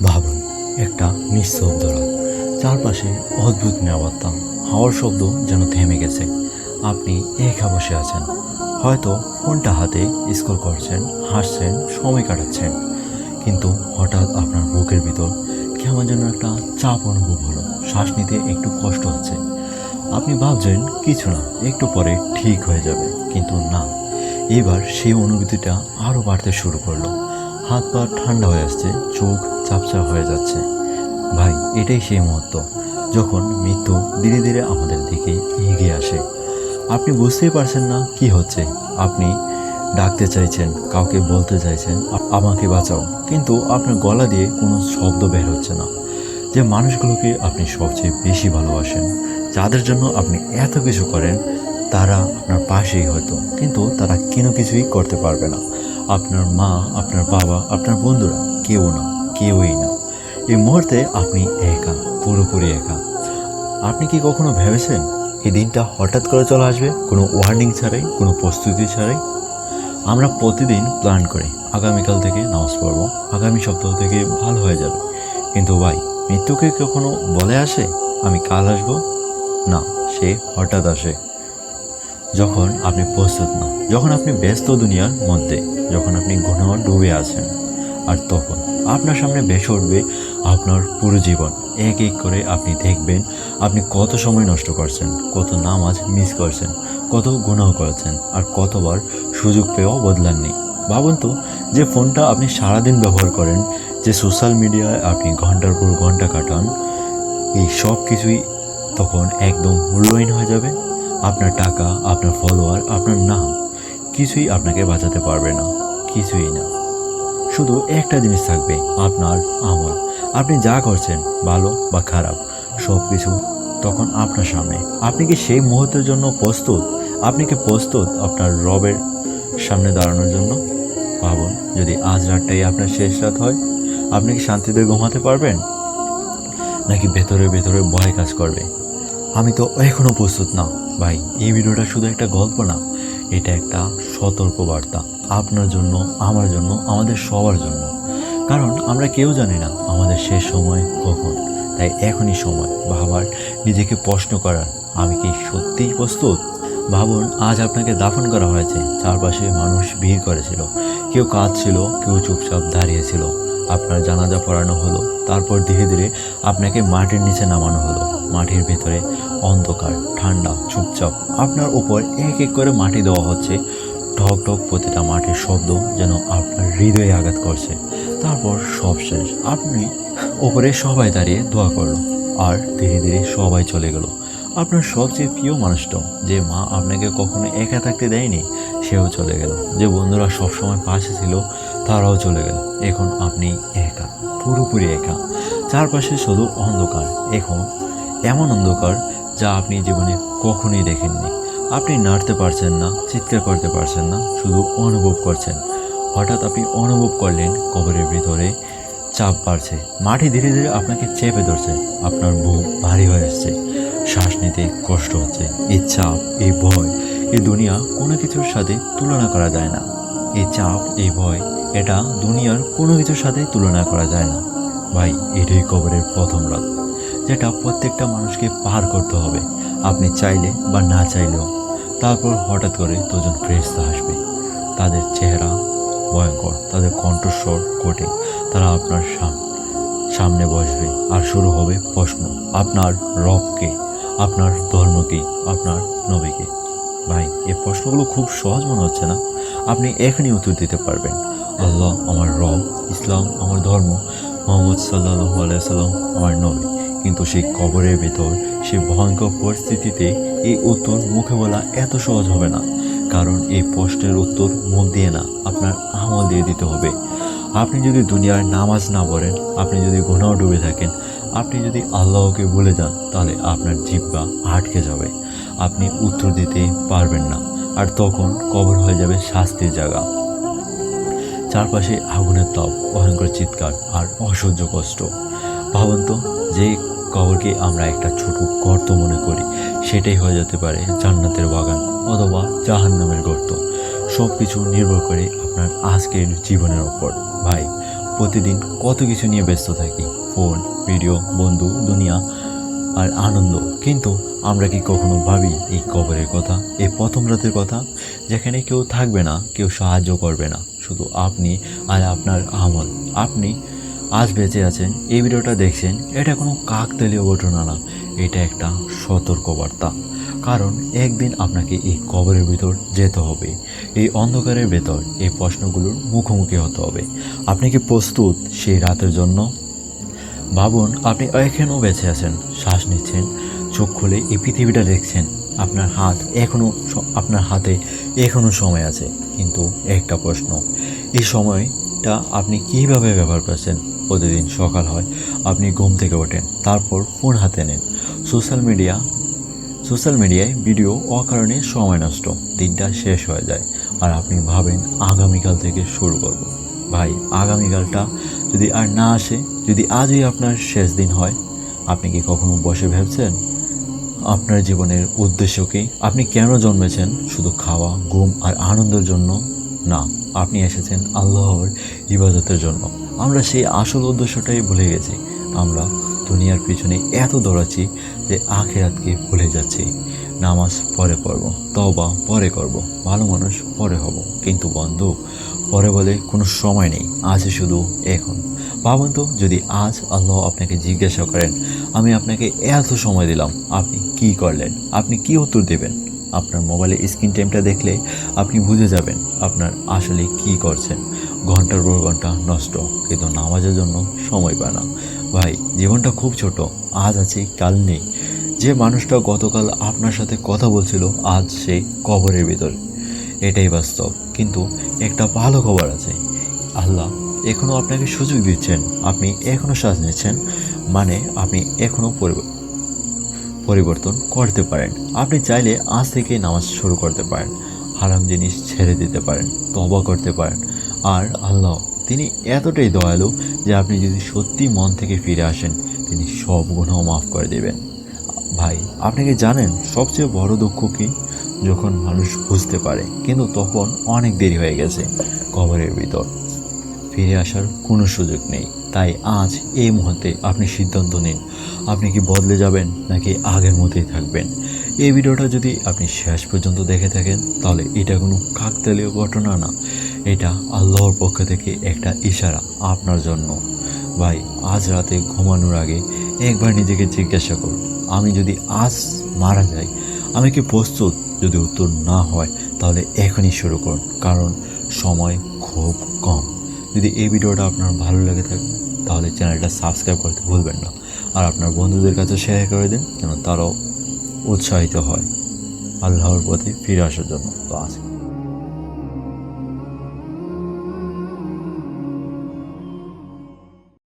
ভাবুন, একটা নিঃশব্দ রাত, চারপাশে অদ্ভুত নিরাপত্তা, হাওয়ার শব্দ যেন থেমে গেছে। আপনি একা বসে আছেন, হয়তো ফোনটা হাতে স্ক্রল করছেন, হাসছেন, সময় কাটাচ্ছেন। কিন্তু হঠাৎ আপনার বুকের ভিতর কেমন যেন একটা চাপ অনুভব হলো, শ্বাস নিতে একটু কষ্ট হচ্ছে। আপনি ভাবছেন কিছু না, একটু পরে ঠিক হয়ে যাবে, কিন্তু না। এবার সেই অনুভূতিটা আরও বাড়তে শুরু করলো। হাত পা ঠান্ডা হয়ে আসছে, চোখ চাপচা হয়ে যাচ্ছে। ভাই, এটাই সেই মুহূর্ত যখন মৃত্যু ধীরে ধীরে আমাদের দিকে এগিয়ে আসে। আপনি বুঝতেই পারছেন না কি হচ্ছে। আপনি ডাকতে চাইছেন, কাউকে বলতে চাইছেন আমাকে বাঁচাও, কিন্তু আপনার গলা দিয়ে কোনো শব্দ বের হচ্ছে না। যে মানুষগুলোকে আপনি সবচেয়ে বেশি ভালোবাসেন, যাদের জন্য আপনি এত কিছু করেন, তারা আপনার পাশেই হয়তো, কিন্তু তারা কোনো কিছুই করতে পারবে না। আপনার মা, আপনার বাবা, আপনার বন্ধুরা, কেউ না, কেউই না। এই মুহূর্তে আপনি একা, পুরোপুরি একা। আপনি কি কখনো ভেবেছেন এই দিনটা হঠাৎ করে চলে আসবে, কোনো ওয়ার্নিং ছাড়াই, কোনো প্রস্তুতি ছাড়াই? আমরা প্রতিদিন প্ল্যান করি, আগামীকাল থেকে নামাজ পড়বো, আগামী সপ্তাহ থেকে ভালো হয়ে যাবে। কিন্তু ভাই, মৃত্যুকে কখনো বলে আসে আমি কাল আসবো? না, সে হঠাৎ আসে যখন আপনি প্রস্তুত না, যখন আপনি ব্যস্ত দুনিয়ার মধ্যে, যখন আপনি ঘন ডুবে আছেন। আর তখন আপনার সামনে ভেসে উঠবে আপনার পুরো জীবন। এক এক করে আপনি দেখবেন আপনি কত সময় নষ্ট করছেন, কত নামাজ মিস করছেন, কত গুনাহ করেছেন, আর কতবার সুযোগ পেয়েও বদলাননি। ভাবুন তো, যে ফোনটা আপনি সারাদিন ব্যবহার করেন, যে সোশ্যাল মিডিয়ায় আপনি ঘন্টার পর ঘন্টা কাটান, এই সব কিছুই তখন একদম মূল্যহীন হয়ে যাবে। আপনার টাকা, আপনার ফলোয়ার, আপনার নাম, কিছুই আপনাকে বাঁচাতে পারবে না, কিছুই না। শুধু একটা জিনিস থাকবে, আপনার আমল। আপনি যা করছেন, ভালো বা খারাপ, সব কিছু তখন আপনার সামনে। আপনি কি সেই মুহূর্তের জন্য প্রস্তুত? আপনি কি প্রস্তুত আপনার রবের সামনে দাঁড়ানোর জন্য? ভাবুন, যদি আজ রাতটাই আপনার শেষ রাত হয়, আপনি কি শান্তিতে ঘুমাতে পারবেন, নাকি ভেতরে ভেতরে ভয় কাজ করবে? আমি তো এখনও প্রস্তুত না। ভাই, এই ভিডিওটা শুধু একটা গল্প না, এটা একটা সতর্ক বার্তা আপনার জন্য, আমার জন্য, আমাদের সবার জন্য। কারণ আমরা কেউ জানি না আমাদের শেষ সময় কখন। তাই এখনই সময় ভাবার, নিজেকে প্রশ্ন করার, আমি কি সত্যিই প্রস্তুত? ভাবুন, আজ আপনাকে দাফন করা হয়েছে, চারপাশে মানুষ ভিড় করেছিল, কেউ কাঁদছিল, কেউ চুপচাপ দাঁড়িয়েছিল। আপনার জানাজা পড়ানো হলো, তারপর ধীরে ধীরে আপনাকে মাটির নিচে নামানো হলো। মাটির ভেতরে অন্ধকার, ঠান্ডা, চুপচাপ। আপনার উপর এক এক করে মাটি দেওয়া হচ্ছে, ঠক ঠক প্রতিটা মাটির শব্দ যেন আপনার হৃদয়ে আঘাত করছে। তারপর সব শেষ, আপনি ওপরে সবাই দাঁড়িয়ে দোয়া করলো, আর ধীরে ধীরে সবাই চলে গেল। আপনার সবচেয়ে প্রিয় মানুষটা, যে মা আপনাকে কখনো একা থাকতে দেয়নি, সেও চলে গেল। যে বন্ধুরা সবসময় পাশে ছিল, তারাও চলে গেল। এখন আপনি একা, পুরোপুরি একা। চারপাশে শুধু অন্ধকার। এখন এমন অন্ধকার যা আপনি জীবনে কখনোই দেখেননি। আপনি নাড়তে পারছেন না, চিৎকার করতে পারছেন না, শুধু অনুভব করছেন। হঠাৎ আপনি অনুভব করলেন কবরের ভিতরে চাপ বাড়ছে, মাটি ধীরে ধীরে আপনাকে চেপে ধরছে, আপনার বুক ভারী হয়ে আসছে, শ্বাস নিতে কষ্ট হচ্ছে। এই চাপ, এই ভয়, এই দুনিয়া কোনো কিছুর সাথে তুলনা করা যায় না। এই চাপ, এই ভয়, এটা দুনিয়ার কোনো কিছুর সাথে তুলনা করা যায় না। ভাই, এটাই কবরের প্রথম রাত, যেটা প্রত্যেকটা মানুষকে পার করতে হবে, আপনি চাইলে বা না চাইলেও। তারপর হঠাৎ করে দুজন ফেরেশতা আসবে, তাদের চেহারা ভয়ঙ্কর, তাদের কণ্ঠস্বর কঠিন। তারা আপনার সামনে বসবে, আর শুরু হবে প্রশ্ন, আপনার রবকে, আপনার ধর্ম কি, আপনার নবীকে। ভাই, এই প্রশ্নগুলো খুব সহজ মনে হচ্ছে না? আপনি এখনই উত্তর দিতে পারবেন, আল্লাহ আমার রব, ইসলাম আমার ধর্ম, মোহাম্মদ সাল্লাল্লাহু আলাইহি সাল্লাম আমার নবী। কিন্তু সেই কবরের ভেতর, সেই ভয়ঙ্কর পরিস্থিতিতে এই উত্তর মুখে বলা এত সহজ হবে না। কারণ এই প্রশ্নের উত্তর মুখ দিয়ে না, আপনার আমল দিয়ে দিতে হবে। আপনি যদি দুনিয়ার নামাজ না পড়েন, আপনি যদি গুনাহ ডুবে থাকেন, আপনি যদি আল্লাহকে ভুলে যান, তাহলে আপনার জিহ্বা আটকে যাবে, আপনি উত্তর দিতে পারবেন না। আর তখন কবর হয়ে যাবে শাস্তির জায়গা। চারপাশে আগুনের তাপ, ভয়ঙ্কর চিৎকার, আর অসহ্য কষ্ট। ভাবুন তো, যে কবরকে আমরা একটা ছোট গর্ত মনে করি, সেটাই হয়ে যেতে পারে জান্নাতের বাগান অথবা জাহান্নামের গর্ত। সব কিছু নির্ভর করে আপনার আজকের জীবনের ওপর। ভাই, প্রতিদিন কত কিছু নিয়ে ব্যস্ত থাকি, ফোন, ভিডিও, বন্ধু, দুনিয়া আর আনন্দ। কিন্তু আমরা কি কখনো ভাবি এই কবরের কথা, এই প্রথম রাতের কথা, যেখানে কেউ থাকবে না, কেউ সাহায্য করবে না, শুধু আপনি আর আপনার আমল। আপনি আজ বেঁচে আছেন, এই ভিডিওটা দেখছেন, এটা কোনো কাকতালীয় ঘটনা না, এটা একটা সতর্কবার্তা। কারণ একদিন আপনাকে এই কবরের ভিতর যেতে হবে, এই অন্ধকারের ভেতর এই প্রশ্নগুলোর মুখোমুখি হতে হবে। আপনি কি প্রস্তুত সেই রাতের জন্য? ভাবুন, আপনি এখনও বেঁচে আছেন, শ্বাস নিচ্ছেন, চোখ খুলে এই পৃথিবীটা দেখছেন। আপনার হাতে এখনও সময় আছে। কিন্তু একটা প্রশ্ন, এই সময়টা আপনি কীভাবে ব্যবহার করছেন? প্রতিদিন সকাল হয়, আপনি ঘুম থেকে ওঠেন, তারপর ফোন হাতে নেন, সোশ্যাল মিডিয়ায় ভিডিও, অকারণে সময় নষ্ট, দিনটা শেষ হয়ে যায়। আর আপনি ভাবেন আগামীকাল থেকে শুরু করব। ভাই, আগামীকালটা যদি আর না আসে, যদি আজই আপনার শেষ দিন হয়, আপনি কি কখনো বসে ভেবেছেন আপনার জীবনের উদ্দেশ্য কি? আপনি কেন জন্মেছেন? শুধু খাওয়া, ঘুম আর আনন্দের জন্য না, আপনি এসেছেন আল্লাহর ইবাদতের জন্য। আমরা সেই আসল উদ্দেশ্যটাই ভুলে গেছি। আমরা দুনিয়ার পিছনে এত দৌড়াচ্ছি যে আখিরাতকে ভুলে যাচ্ছি। নামাজ পরে পড়ব, তওবা পরে করব, ভালো মানুষ পরে হব। কিন্তু বন্ধু, পরে বলে কোনো সময় নেই, আছে শুধু এখন। ভাবুন তো, যদি আজ আল্লাহ আপনাকে জিজ্ঞাসা করেন, আমি আপনাকে এত সময় দিলাম, আপনি কি করলেন? আপনি কি উত্তর দেবেন? আপনার মোবাইলে স্ক্রিন টাইমটা দেখলে আপনি বুঝে যাবেন আপনার আসলে কি করছেন। ঘন্টার পর ঘন্টা নষ্ট, কিন্তু নামাজের জন্য সময় পায় না। ভাই, জীবনটা খুব ছোট, আজ আছে কাল নেই। যে মানুষটা গতকাল আপনার সাথে কথা বলছিল, আজ সে কবরের ভিতর। এটাই বাস্তব। কিন্তু একটা ভালো খবর আছে, আল্লাহ এখনও আপনাকে সুযোগ দিচ্ছেন। আপনি এখনও শ্বাস নিচ্ছেন, মানে আপনি এখনও পরিবর্তন করতে পারেন। আপনি চাইলে আজ থেকে নামাজ শুরু করতে পারেন, হারাম জিনিস ছেড়ে দিতে পারেন, তওবা করতে পারেন। আর আল্লাহ, তিনি এতটাই দয়ালু যে আপনি যদি সত্যি মন থেকে ফিরে আসেন, তিনি সব গুনাহ মাফ করে দেবেন। ভাই, আপনি কি জানেন সবচেয়ে বড় দুঃখ কি? যখন মানুষ বুঝতে পারে, কিন্তু তখন অনেক দেরি হয়ে গেছে। কবরের ভিতর ফিরে আসার কোনো সুযোগ নেই। তাই আজ এই মুহূর্তে আপনি সিদ্ধান্ত নিন, আপনি কি বদলে যাবেন নাকি আগের মতোই থাকবেন। এই ভিডিওটা যদি আপনি শেষ পর্যন্ত দেখে থাকেন, তাহলে এটা কোনো কাকতালীয় ঘটনা না, এটা আল্লাহর পক্ষ থেকে একটা ইশারা আপনার জন্য। ভাই, আজ রাতে ঘুমানোর আগে একবার নিজেকে জিজ্ঞাসা করুন, আমি যদি আজ মারা যাই, আমি কি প্রস্তুত? যদি উত্তর না হয়, তাহলে এখনই শুরু করুন, কারণ সময় খুব কম। যদি এই ভিডিওটা আপনার ভালো লেগে থাকে, তাহলে চ্যানেলটা সাবস্ক্রাইব করতে ভুলবেন না। আর আপনার বন্ধুদের কাছে শেয়ার করে দিন, যেন তারাও উৎসাহিত হয় আল্লাহর পথে ফিরে আসার জন্য। তো আজ